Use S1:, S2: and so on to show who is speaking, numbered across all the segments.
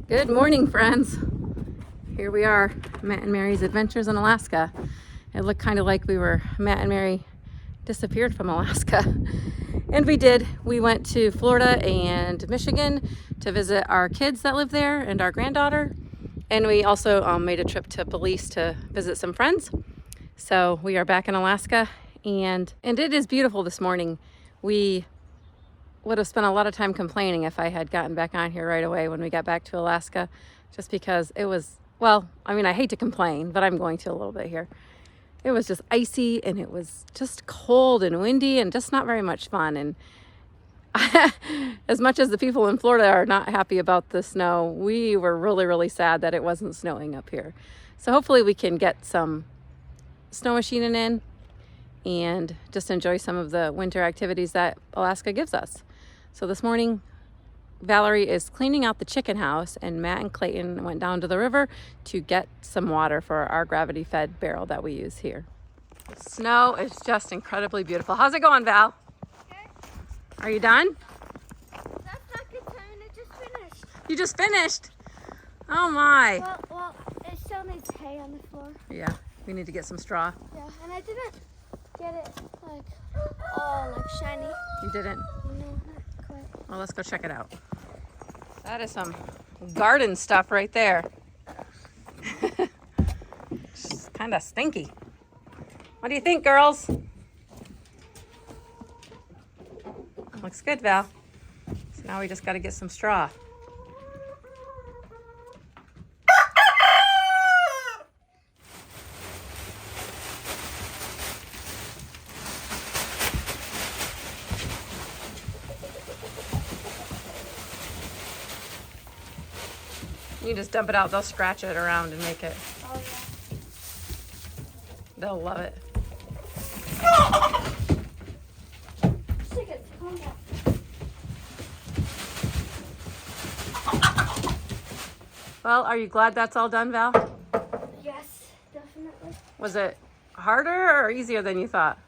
S1: Good morning, friends. Here we are, Matt and Mary's Adventures in Alaska. It looked kind of like Matt and Mary disappeared from Alaska. And we did. We went to Florida and Michigan to visit our kids that live there and our granddaughter. And we also made a trip to Belize to visit some friends. So we are back in Alaska, and it is beautiful this morning. We would have spent a lot of time complaining if I had gotten back on here right away when we got back to Alaska, just because it was, well, I mean, I hate to complain, but I'm going to a little bit here. It was just icy, and it was just cold and windy and just not very much fun. And as much as the people in Florida are not happy about the snow, we were really, really sad that it wasn't snowing up here. So hopefully we can get some snow machining in and just enjoy some of the winter activities that Alaska gives us. So this morning, Valerie is cleaning out the chicken house, and Matt and Clayton went down to the river to get some water for our gravity-fed barrel that we use here. The snow is just incredibly beautiful. How's it going, Val?
S2: Okay.
S1: Are you done?
S2: That's not good timing. It just finished.
S1: You just finished? Oh my.
S2: Well, it still needs hay on the floor.
S1: Yeah, we need to get some straw.
S2: Yeah, and I didn't get it all shiny.
S1: You didn't?
S2: No, not quite.
S1: Well, let's go check it out. That is some garden stuff right there. It's kind of stinky. What do you think, girls? Looks good, Val. So now we just got to get some straw. You just dump it out, they'll scratch it around and make it.
S2: Oh, yeah.
S1: They'll love it.
S2: Chickens, calm down.
S1: Well, are you glad that's all done, Val?
S2: Yes, definitely.
S1: Was it harder or easier than you thought?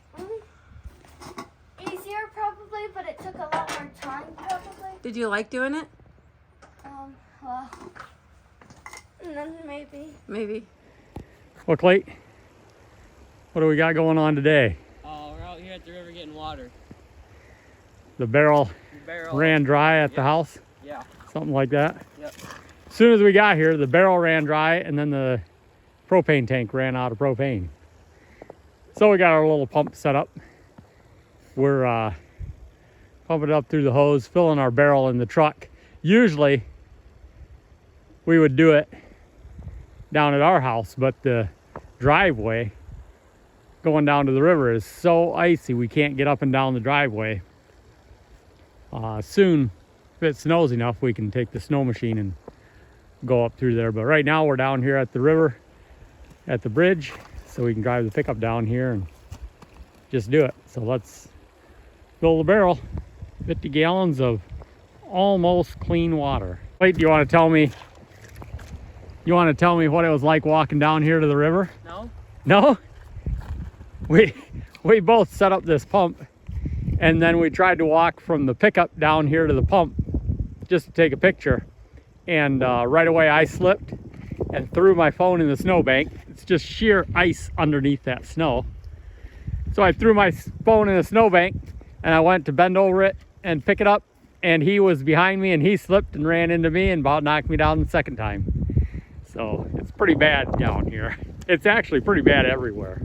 S2: Easier probably, but it took a lot more time probably.
S1: Did you like doing it?
S2: Well, maybe.
S1: Maybe.
S3: Well, Clay, what do we got going on today?
S4: Oh, we're out here at the river getting water.
S3: The barrel
S4: Barrel.
S3: ran dry at the house?
S4: Yeah.
S3: Something like that?
S4: Yep.
S3: As soon as we got here, the barrel ran dry, and then the propane tank ran out of propane. So we got our little pump set up. We're pumping it up through the hose, filling our barrel in the truck. Usually, we would do it down at our house, but the driveway going down to the river is so icy we can't get up and down the driveway. Soon, if it snows enough, we can take the snow machine and go up through there. But right now we're down here at the river, at the bridge, so we can drive the pickup down here and just do it. So let's fill the barrel, 50 gallons of almost clean water. Wait, do you want to tell me what it was like walking down here to the river?
S4: No?
S3: No? We both set up this pump, and then we tried to walk from the pickup down here to the pump just to take a picture. And right away I slipped and threw my phone in the snowbank. It's just sheer ice underneath that snow. So I threw my phone in the snowbank, and I went to bend over it and pick it up, and he was behind me, and he slipped and ran into me and about knocked me down the second time. So it's pretty bad down here. It's actually pretty bad everywhere.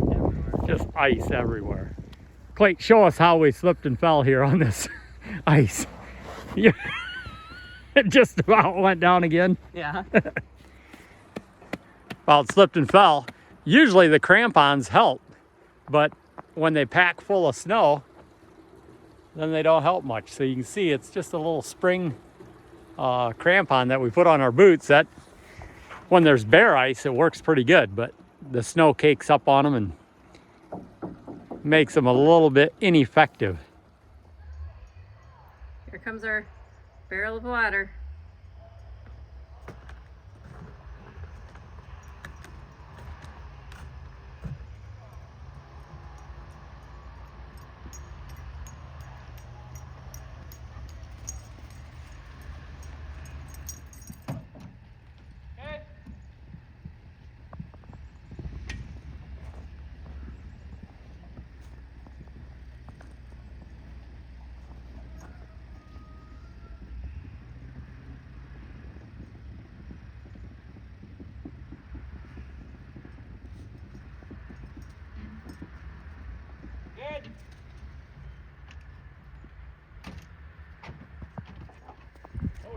S3: Just ice everywhere. Clay, show us how we slipped and fell here on this ice. Yeah. It just about went down again.
S4: Yeah.
S3: Well, it slipped and fell. Usually the crampons help, but when they pack full of snow, then they don't help much. So you can see it's just a little spring crampon that we put on our boots. That when there's bare ice, it works pretty good, but the snow cakes up on them and makes them a little bit ineffective.
S1: Here comes our barrel of water.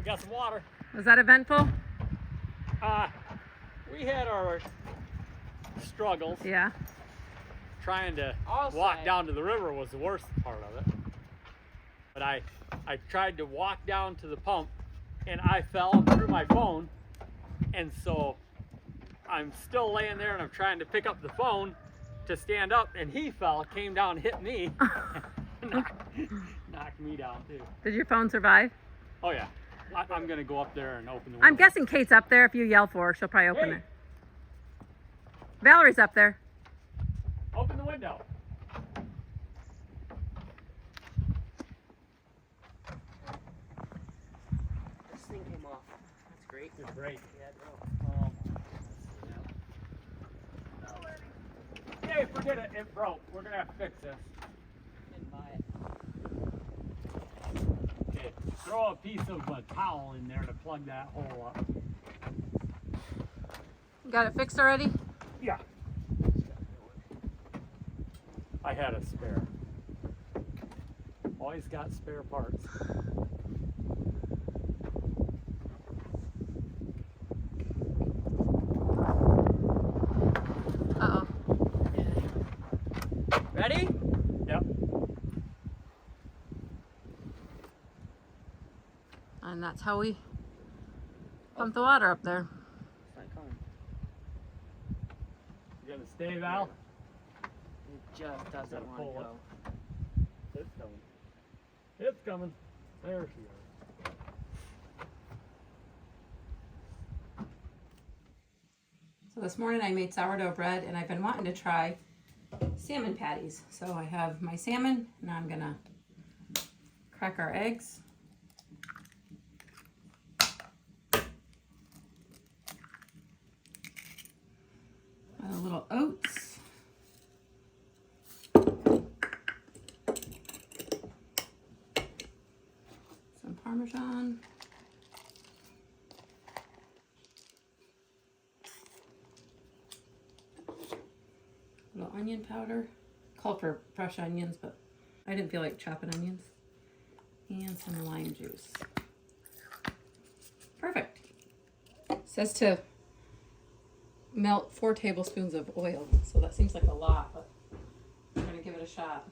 S3: got some water.
S1: Was that eventful?
S3: We had our struggles.
S1: Yeah.
S3: Trying to
S4: I'll
S3: walk
S4: say.
S3: down to the river was the worst part of it. But I tried to walk down to the pump and I fell and threw my phone. And so I'm still laying there and I'm trying to pick up the phone to stand up, and he fell, came down and hit me. knocked me down too.
S1: Did your phone survive?
S3: Oh yeah. I'm gonna go up there and open the window.
S1: I'm guessing Kate's up there. If you yell for her, she'll probably open
S3: Hey.
S1: it. Valerie's up there.
S3: Open the window.
S4: This thing came off. That's great.
S3: It's great.
S4: Yeah, no.
S3: Hey, forget it. It broke. We're gonna have to fix this.
S4: Didn't buy it.
S3: Okay. Throw a piece of a towel in there to plug that hole up.
S1: Got it fixed already?
S3: Yeah. I had a spare. Always got spare parts.
S1: Uh-oh.
S4: Ready?
S3: Yep.
S1: And that's how we pump the water up there.
S4: It's not coming.
S3: You gonna stay, Val?
S4: It just doesn't
S3: Gotta
S4: want
S3: pull
S4: to
S3: it.
S4: go.
S3: It's coming. It's coming. There she is.
S1: So this morning I made sourdough bread and I've been wanting to try salmon patties. So I have my salmon and I'm gonna crack our eggs. Add a little oats. Some Parmesan. Little onion powder. Called for fresh onions, but I didn't feel like chopping onions. And some lime juice. Perfect. Says to melt 4 tablespoons of oil, so that seems like a lot, but I'm gonna give it a shot.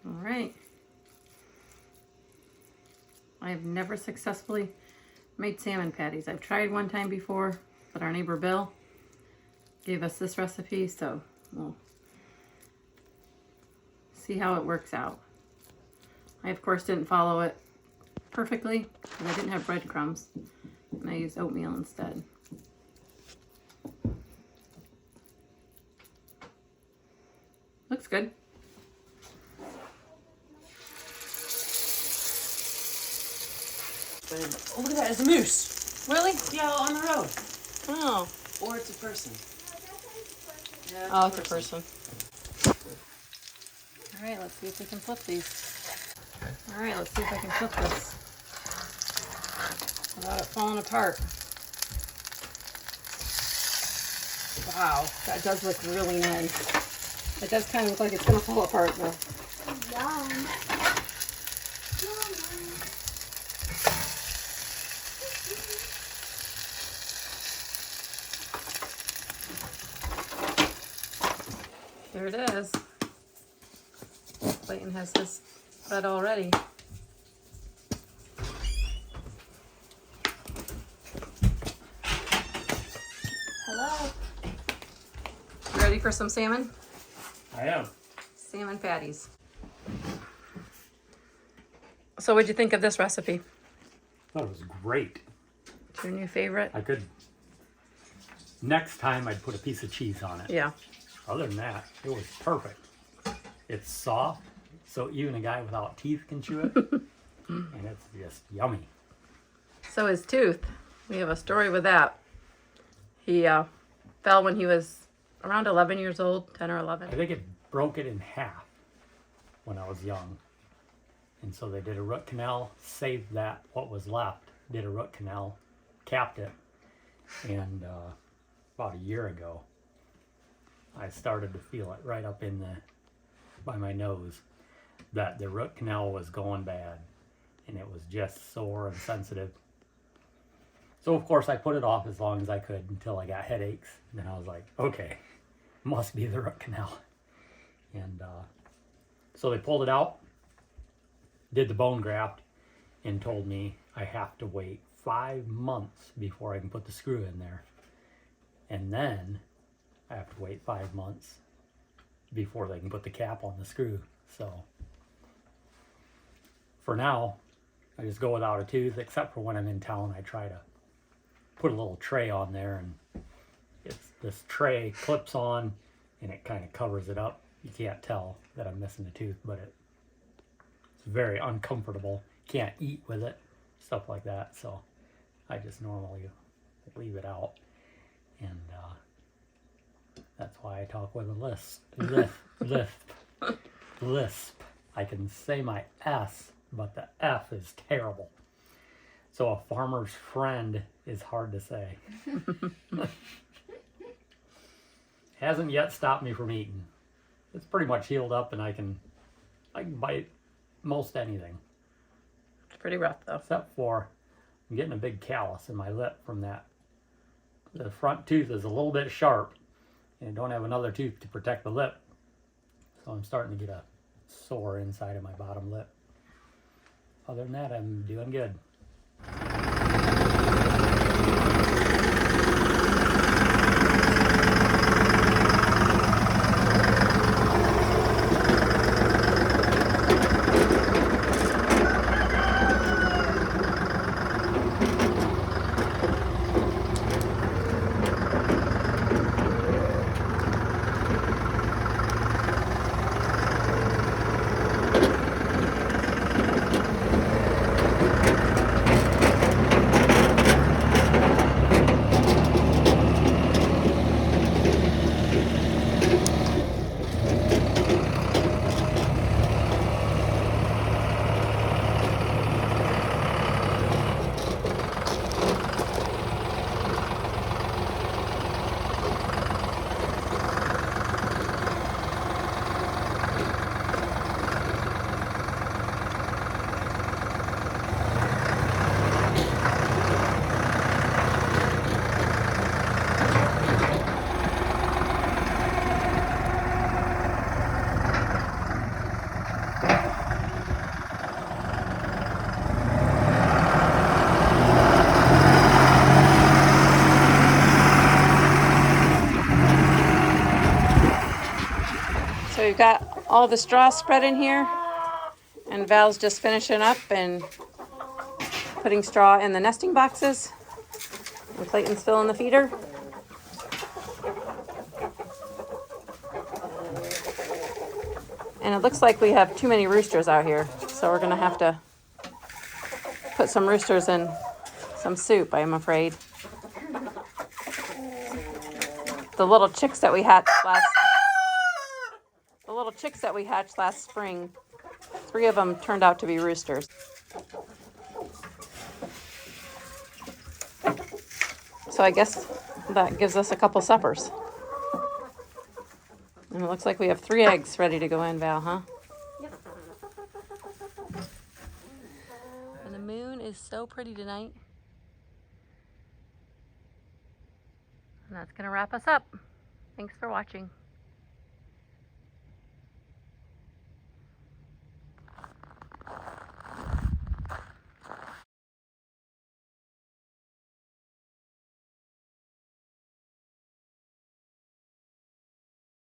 S1: All right. I have never successfully made salmon patties. I've tried one time before, but our neighbor Bill gave us this recipe, so we'll see how it works out. I, of course, didn't follow it perfectly because I didn't have breadcrumbs, and I used oatmeal instead. Looks good.
S4: Oh, look at that. It's a moose.
S1: Really?
S4: Yeah, on the road.
S1: Oh.
S4: Or it's a person. Yeah,
S1: Oh, it's a person. All right, let's see if we can flip these. All right, let's see if I can flip this without it falling apart. Wow, that does look really nice. It does kind of look like it's gonna fall apart though.
S2: Yum.
S1: There it is. Clayton has his bread already.
S2: Hello.
S1: Ready for some salmon?
S3: I am.
S1: Salmon patties. So what'd you think of this recipe?
S3: That was great.
S1: It's your new favorite?
S3: I could. Next time I'd put a piece of cheese on it.
S1: Yeah.
S3: Other than that, it was perfect. It's soft, so even a guy without teeth can chew it. And it's just yummy.
S1: So his tooth, we have a story with that. He fell when he was around 11 years old, 10 or
S3: I
S1: 11.
S3: think it broke it in half when I was young. And so they did a root canal, saved that, what was left, did a root canal, capped it. And about a year ago, I started to feel it right up in by my nose that the root canal was going bad. And it was just sore and sensitive. So of course I put it off as long as I could until I got headaches. And then I was like, okay, must be the root canal. And so they pulled it out, did the bone graft, and told me I have to wait 5 months before I can put the screw in there. And then I have to wait 5 months before they can put the cap on the screw. So for now, I just go without a tooth, except for when I'm in town. I try to put a little tray on there, and this tray clips on and it kind of covers it up. You can't tell that I'm missing a tooth, but it's very uncomfortable. Can't eat with it, stuff like that. So I just normally leave it out, and that's why I talk with a lisp. I can say my S, but the F is terrible. So a farmer's friend is hard to say. Hasn't yet stopped me from eating. It's pretty much healed up, and I can bite most anything.
S1: It's pretty rough though.
S3: Except for I'm getting a big callus in my lip from that. The front tooth is a little bit sharp, and I don't have another tooth to protect the lip. So I'm starting to get a sore inside of my bottom lip. Other than that, I'm doing good.
S1: So we've got all the straw spread in here, and Val's just finishing up and putting straw in the nesting boxes, and Clayton's filling the feeder. And it looks like we have too many roosters out here, so we're gonna have to put some roosters in some soup, I'm afraid. The little chicks that we hatched last spring, 3 of them turned out to be roosters. So I guess that gives us a couple suppers. And it looks like we have 3 eggs ready to go in, Val, huh?
S2: Yep.
S1: And the moon is so pretty tonight. And that's going to wrap us up. Thanks for watching.